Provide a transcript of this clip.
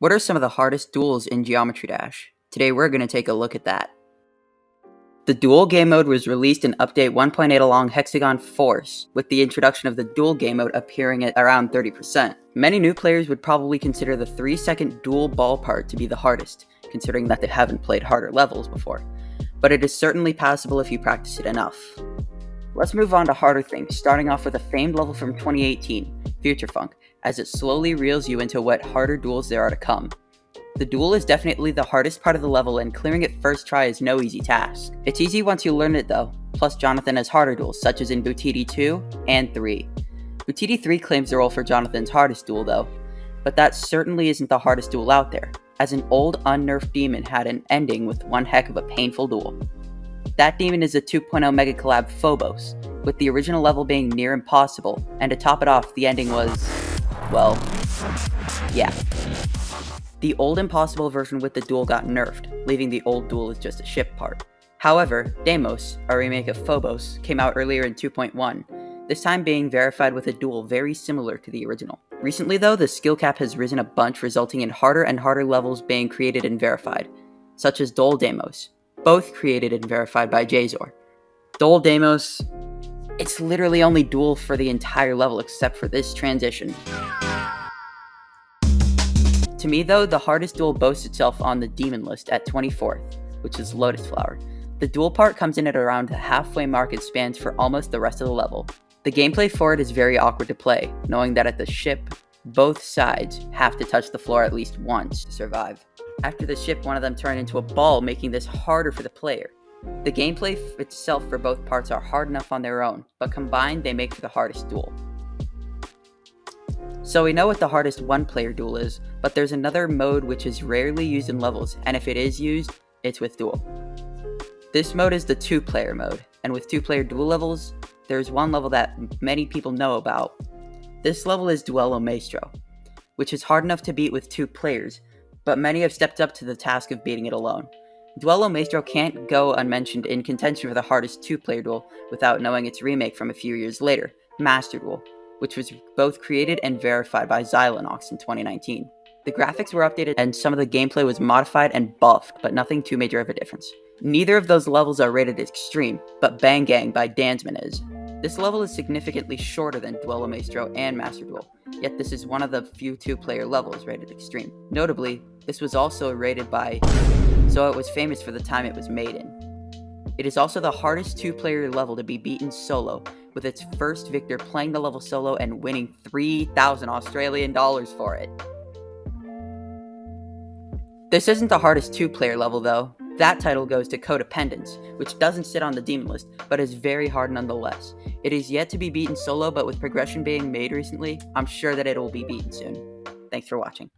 What are some of the hardest duels in Geometry Dash? Today we're going to take a look at that. The dual game mode was released in update 1.8 along Hexagon Force, with the introduction of the dual game mode appearing at around 30%. Many new players would probably consider the 3-second dual ball part to be the hardest, considering that they haven't played harder levels before, but it is certainly passable if you practice it enough. Let's move on to harder things, starting off with a famed level from 2018, Future Funk, as it slowly reels you into what harder duels there are to come. The duel is definitely the hardest part of the level, and clearing it first try is no easy task. It's easy once you learn it though, plus Jonathan has harder duels, such as in Boutiti 2 and 3. Boutiti 3 claims the role for Jonathan's hardest duel though, but that certainly isn't the hardest duel out there, as an old unnerfed demon had an ending with one heck of a painful duel. That demon is a 2.0 Mega Collab Phobos, with the original level being near impossible, and to top it off, the ending was, well, yeah. The old impossible version with the duel got nerfed, leaving the old duel as just a ship part. However, Deimos, a remake of Phobos, came out earlier in 2.1, this time being verified with a duel very similar to the original. Recently though, the skill cap has risen a bunch, resulting in harder and harder levels being created and verified, such as Dol Deimos, both created and verified by Jazor. Dol Deimos, it's literally only duel for the entire level except for this transition. To me though, the hardest duel boasts itself on the demon list at 24th, which is Lotus Flower. The duel part comes in at around the halfway mark and spans for almost the rest of the level. The gameplay for it is very awkward to play, knowing that at the ship, both sides have to touch the floor at least once to survive. After the ship, one of them turned into a ball, making this harder for the player. The gameplay itself for both parts are hard enough on their own, but combined they make for the hardest duel. So we know what the hardest one-player duel is, but there's another mode which is rarely used in levels, and if it is used, it's with duel. This mode is the 2-player mode, and with 2-player duel levels, there's one level that many people know about. This level is Duello Maestro, which is hard enough to beat with 2 players, but many have stepped up to the task of beating it alone. Duello Maestro can't go unmentioned in contention for the hardest 2-player duel without knowing its remake from a few years later, Master Duel, which was both created and verified by Xylonox in 2019. The graphics were updated and some of the gameplay was modified and buffed, but nothing too major of a difference. Neither of those levels are rated extreme, but Bang Gang by Dansman is. This level is significantly shorter than Duello Maestro and Master Duel, yet this is one of the few 2-player levels rated extreme. Notably, this was also rated by, so it was famous for the time it was made in. It is also the hardest 2-player level to be beaten solo, with its first victor playing the level solo and winning 3,000 Australian dollars for it. This isn't the hardest 2-player level though. That title goes to Codependence, which doesn't sit on the demon list, but is very hard nonetheless. It is yet to be beaten solo, but with progression being made recently, I'm sure that it will be beaten soon. Thanks for watching.